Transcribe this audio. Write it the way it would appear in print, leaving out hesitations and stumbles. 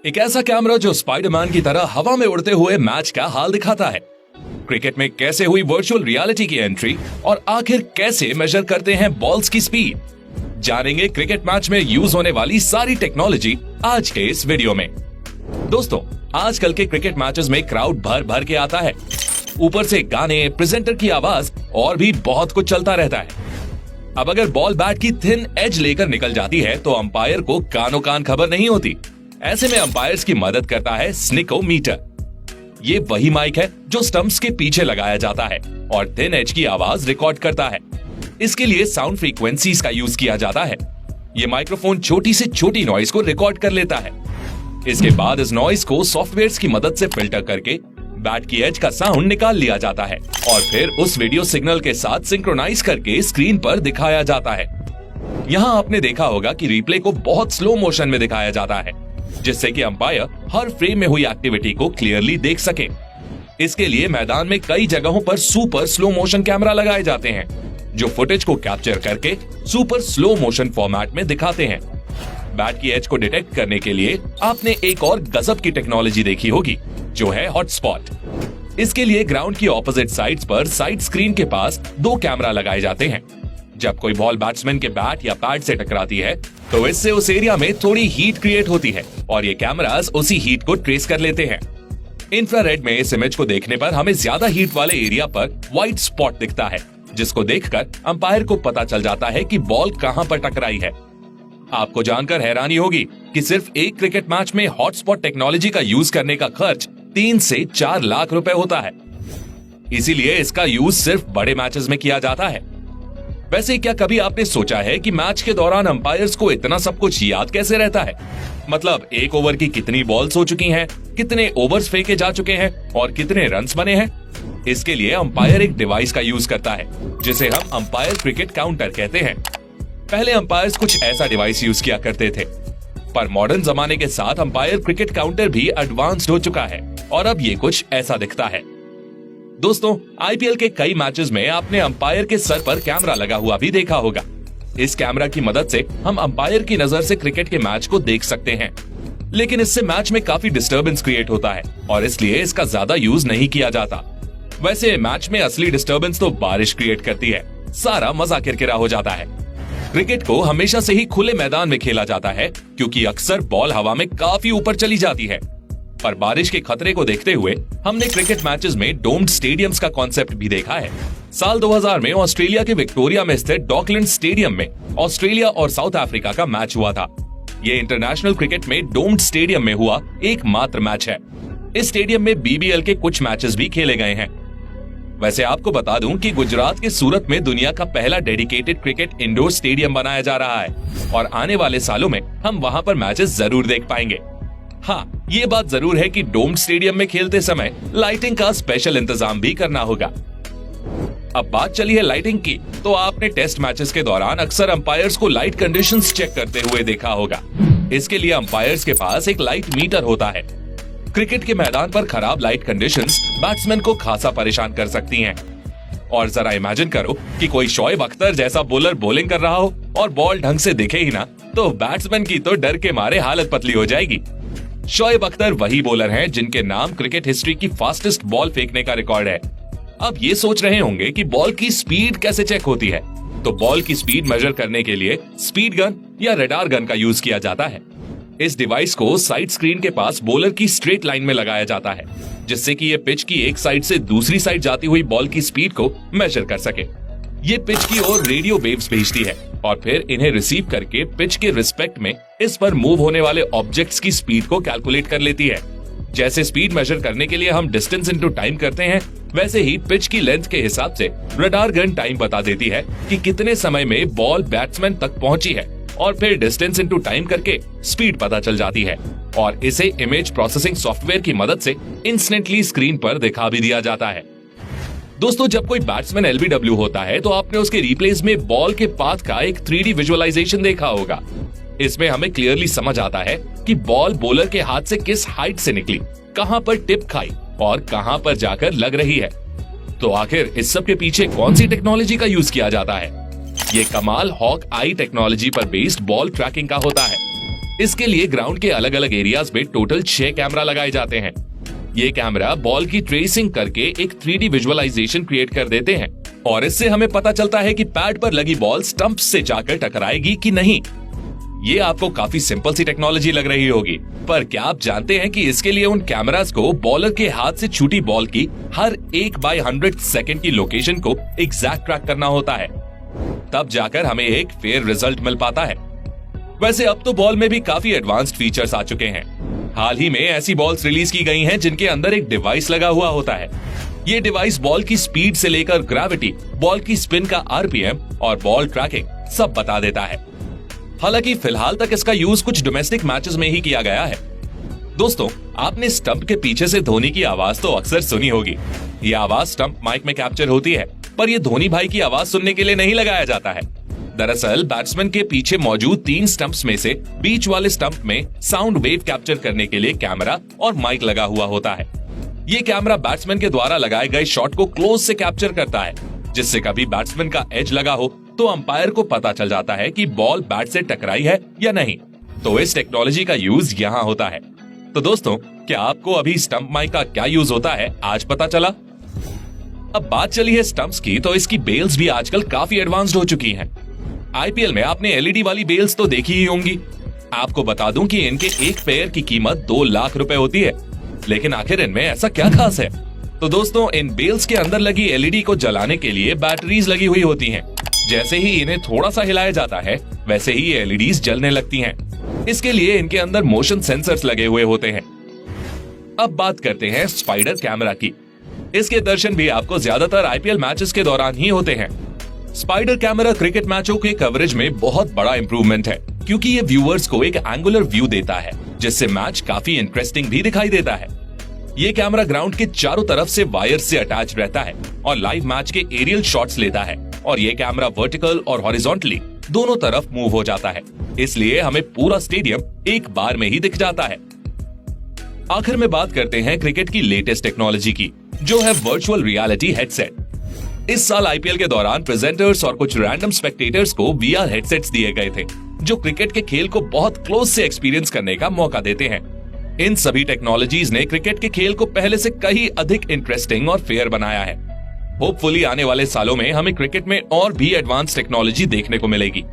एक ऐसा कैमरा जो स्पाइडरमैन की तरह हवा में उड़ते हुए मैच का हाल दिखाता है। क्रिकेट में कैसे हुई वर्चुअल रियलिटी की एंट्री और आखिर कैसे मेजर करते हैं बॉल्स की स्पीड, जानेंगे क्रिकेट मैच में यूज होने वाली सारी टेक्नोलॉजी आज के इस वीडियो में। दोस्तों, आजकल के क्रिकेट मैचेस में क्राउड भर भर के आता है, ऊपर से गाने, प्रेजेंटर की आवाज और भी बहुत कुछ चलता रहता है। अब अगर बॉल बैट की थिन एज लेकर निकल जाती है तो अंपायर को कानो कान खबर नहीं होती। ऐसे में अंपायर्स की मदद करता है स्निकोमीटर। ये वही माइक है जो स्टंप्स के पीछे लगाया जाता है और थिन एज की आवाज रिकॉर्ड करता है। इसके लिए साउंड फ्रीक्वेंसीज का यूज किया जाता है। ये माइक्रोफोन छोटी से छोटी नॉइज को रिकॉर्ड कर लेता है। इसके बाद इस नॉइज को सॉफ्टवेयर की मदद से फिल्टर करके बैट की एज का साउंड निकाल लिया जाता है और फिर उस वीडियो सिग्नल के साथ सिंक्रोनाइज करके स्क्रीन पर दिखाया जाता है। यहाँ आपने देखा होगा कि रिप्ले को बहुत स्लो मोशन में दिखाया जाता है, जिससे कि अंपायर हर फ्रेम में हुई एक्टिविटी को क्लियरली देख सके। इसके लिए मैदान में कई जगहों पर सुपर स्लो मोशन कैमरा लगाए जाते हैं, जो फुटेज को कैप्चर करके सुपर स्लो मोशन फॉर्मेट में दिखाते हैं। बैट की एज को डिटेक्ट करने के लिए आपने एक और गजब की टेक्नोलॉजी देखी होगी, जो है हॉटस्पॉट। इसके लिए ग्राउंड की ऑपोजिट साइड्स पर साइड स्क्रीन के पास 2 कैमरा लगाए जाते हैं। जब कोई बॉल बैट्समैन के बैट या पैड से टकराती है तो इससे उस एरिया में थोड़ी हीट क्रिएट होती है और ये कैमरास उसी हीट को ट्रेस कर लेते हैं। इंफ्रारेड में इस इमेज को देखने पर हमें ज्यादा हीट वाले एरिया पर व्हाइट स्पॉट दिखता है, जिसको देखकर अंपायर को पता चल जाता है कि बॉल कहां पर टकराई है। आपको जानकर हैरानी होगी कि सिर्फ एक क्रिकेट मैच में हॉटस्पॉट टेक्नोलॉजी का यूज करने का खर्च 3 से 4 लाख रुपए होता है। इसीलिए इसका यूज सिर्फ बड़े मैचेस में किया जाता है। वैसे क्या कभी आपने सोचा है कि मैच के दौरान अंपायर्स को इतना सब कुछ याद कैसे रहता है? मतलब एक ओवर की कितनी बॉल्स हो चुकी हैं, कितने ओवर्स फेंके जा चुके हैं और कितने रन्स बने हैं? इसके लिए अंपायर एक डिवाइस का यूज करता है, जिसे हम अंपायर क्रिकेट काउंटर कहते हैं। पहले अंपायर्स कुछ ऐसा डिवाइस यूज किया करते थे, पर मॉडर्न जमाने के साथ अंपायर क्रिकेट काउंटर भी एडवांस्ड हो चुका है और अब ये कुछ ऐसा दिखता है। दोस्तों, आईपीएल के कई मैचेस में आपने अंपायर के सर पर कैमरा लगा हुआ भी देखा होगा। इस कैमरा की मदद से हम अंपायर की नजर से क्रिकेट के मैच को देख सकते हैं, लेकिन इससे मैच में काफी डिस्टर्बेंस क्रिएट होता है और इसलिए इसका ज्यादा यूज नहीं किया जाता। वैसे मैच में असली डिस्टर्बेंस तो बारिश क्रिएट करती है, सारा मजा किरकिरा हो जाता है। क्रिकेट को हमेशा से ही खुले मैदान में खेला जाता है, क्योंकि अक्सर बॉल हवा में काफी ऊपर चली जाती है। पर बारिश के खतरे को देखते हुए हमने क्रिकेट मैचेस में डोम्ड स्टेडियम्स का कॉन्सेप्ट भी देखा है। साल 2000 में ऑस्ट्रेलिया के विक्टोरिया में स्थित डॉकलैंड स्टेडियम में ऑस्ट्रेलिया और साउथ अफ्रीका का मैच हुआ था। ये इंटरनेशनल क्रिकेट में डोम्ड स्टेडियम में हुआ एकमात्र मैच है। इस स्टेडियम में बीबीएल के कुछ मैचेस भी खेले गए हैं। वैसे आपको बता दूं कि गुजरात के सूरत में दुनिया का पहला डेडिकेटेड क्रिकेट इंडोर स्टेडियम बनाया जा रहा है और आने वाले सालों में हम वहां पर मैचेस जरूर देख पाएंगे। हाँ, ये बात जरूर है कि डोम्ड स्टेडियम में खेलते समय लाइटिंग का स्पेशल इंतजाम भी करना होगा। अब बात चली है लाइटिंग की, तो आपने टेस्ट मैचेस के दौरान अक्सर अंपायर्स को लाइट कंडीशंस चेक करते हुए देखा होगा। इसके लिए अंपायर्स के पास एक लाइट मीटर होता है। क्रिकेट के मैदान पर खराब लाइट कंडीशंस बैट्समैन को खासा परेशान कर सकती हैं। और जरा इमेजिन करो कि कोई शोएब अख्तर जैसा बॉलर बॉलिंग कर रहा हो और बॉल ढंग से दिखे ही ना, तो बैट्समैन की तो डर के मारे हालत पतली हो जाएगी। शोएब अख्तर वही बॉलर हैं जिनके नाम क्रिकेट हिस्ट्री की फास्टेस्ट बॉल फेंकने का रिकॉर्ड है। अब ये सोच रहे होंगे कि बॉल की स्पीड कैसे चेक होती है, तो बॉल की स्पीड मेजर करने के लिए स्पीड गन या रडार गन का यूज किया जाता है। इस डिवाइस को साइड स्क्रीन के पास बॉलर की स्ट्रेट लाइन में लगाया जाता है, जिससे कि ये पिच की एक साइड से दूसरी साइड जाती हुई बॉल की स्पीड को मेजर कर सके। ये पिच की ओर रेडियो वेव्स भेजती है और फिर इन्हें रिसीव करके पिच के रिस्पेक्ट में इस पर मूव होने वाले ऑब्जेक्ट्स की स्पीड को कैलकुलेट कर लेती है। जैसे स्पीड मेजर करने के लिए हम डिस्टेंस इनटू टाइम करते हैं, वैसे ही पिच की लेंथ के हिसाब से रडार गन टाइम बता देती है कि कितने समय में बॉल बैट्समैन तक पहुंची है और फिर डिस्टेंस इनटू टाइम करके स्पीड पता चल जाती है और इसे इमेज प्रोसेसिंग सॉफ्टवेयर की मदद से इंस्टेंटली स्क्रीन पर दिखा भी दिया जाता है। दोस्तों, जब कोई बैट्समैन एलबीडब्ल्यू होता है तो आपने उसके रिप्लेस में बॉल के पाथ का एक 3D विजुअलाइजेशन देखा होगा। इसमें हमें क्लियरली समझ आता है कि बॉल बॉलर के हाथ से किस हाइट से निकली, कहां पर टिप खाई और कहां पर जाकर लग रही है। तो आखिर इस सब के पीछे कौन सी टेक्नोलॉजी का यूज किया जाता है? ये कमाल हॉक आई टेक्नोलॉजी पर बेस्ड बॉल ट्रैकिंग का होता है। इसके लिए ग्राउंड के अलग अलग एरियाज में टोटल 6 कैमरा लगाए जाते हैं। ये कैमरा बॉल की ट्रेसिंग करके एक 3D विजुअलाइजेशन क्रिएट कर देते हैं और इससे हमें पता चलता है कि पैड पर लगी बॉल स्टंप से जाकर टकराएगी कि नहीं। ये आपको काफी सिंपल सी टेक्नोलॉजी लग रही होगी, पर क्या आप जानते हैं कि इसके लिए उन कैमरास को बॉलर के हाथ से छूटी बॉल की हर 1/100 सेकंड की लोकेशन को एग्जैक्ट ट्रैक करना होता है, तब जाकर हमें एक फेयर रिजल्ट मिल पाता है। वैसे अब तो बॉल में भी काफी एडवांस्ड फीचर्स आ चुके हैं। हाल ही में ऐसी बॉल्स रिलीज की गई हैं जिनके अंदर एक डिवाइस लगा हुआ होता है। ये डिवाइस बॉल की स्पीड से लेकर ग्रेविटी, बॉल की स्पिन का RPM और बॉल ट्रैकिंग सब बता देता है। हालांकि फिलहाल तक इसका यूज कुछ डोमेस्टिक मैचेस में ही किया गया है। दोस्तों, आपने स्टंप के पीछे से धोनी की आवाज तो अक्सर सुनी होगी। ये आवाज स्टंप माइक में कैप्चर होती है, पर ये धोनी भाई की आवाज सुनने के लिए नहीं लगाया जाता है। दरअसल बैट्समैन के पीछे मौजूद 3 स्टंप्स में से बीच वाले स्टंप में साउंड वेव कैप्चर करने के लिए कैमरा और माइक लगा हुआ होता है। ये कैमरा बैट्समैन के द्वारा लगाए गए शॉट को क्लोज से कैप्चर करता है, जिससे कभी बैट्समैन का एज लगा हो तो अंपायर को पता चल जाता है कि बॉल बैट से टकराई है या नहीं। तो इस टेक्नोलॉजी का यूज यहाँ होता है। तो दोस्तों, क्या आपको अभी स्टंप माइक का क्या यूज होता है आज पता चला? अब बात चली है स्टंप्स की, तो इसकी बेल्स भी आजकल काफी एडवांस्ड हो चुकी हैं। IPL में आपने LED वाली बेल्स तो देखी ही होंगी। आपको बता दूं कि इनके एक पेयर की कीमत 2 लाख रुपए होती है, लेकिन आखिर इनमें ऐसा क्या खास है? तो दोस्तों, इन बेल्स के अंदर लगी LED को जलाने के लिए बैटरीज लगी हुई होती हैं। जैसे ही इन्हें थोड़ा सा हिलाया जाता है, वैसे ही ये LEDs जलने लगती हैं। इसके लिए इनके अंदर मोशन सेंसर्स लगे हुए होते हैं। अब बात करते हैं स्पाइडर कैमरा की। इसके दर्शन भी आपको ज्यादातर IPL मैचेस के दौरान ही होते हैं। स्पाइडर कैमरा क्रिकेट मैचों के कवरेज में बहुत बड़ा इंप्रूवमेंट है, क्योंकि ये व्यूअर्स को एक एंगुलर व्यू देता है, जिससे मैच काफी इंटरेस्टिंग भी दिखाई देता है। ये कैमरा ग्राउंड के चारों तरफ से वायर से अटैच रहता है और लाइव मैच के एरियल शॉट्स लेता है, और ये कैमरा वर्टिकल और हॉरिजॉन्टली दोनों तरफ मूव हो जाता है, इसलिए हमें पूरा स्टेडियम एक बार में ही दिख जाता है। आखिर में बात करते हैं क्रिकेट की लेटेस्ट टेक्नोलॉजी की, जो है वर्चुअल रियलिटी हेडसेट। इस साल IPL के दौरान प्रेजेंटर्स और कुछ रैंडम स्पेक्टेटर्स को VR हेडसेट्स दिए गए थे, जो क्रिकेट के खेल को बहुत क्लोज से एक्सपीरियंस करने का मौका देते हैं। इन सभी टेक्नोलॉजीज ने क्रिकेट के खेल को पहले से कहीं अधिक इंटरेस्टिंग और फेयर बनाया है। होपफुली आने वाले सालों में हमें क्रिकेट में और भी एडवांस टेक्नोलॉजी देखने को मिलेगी।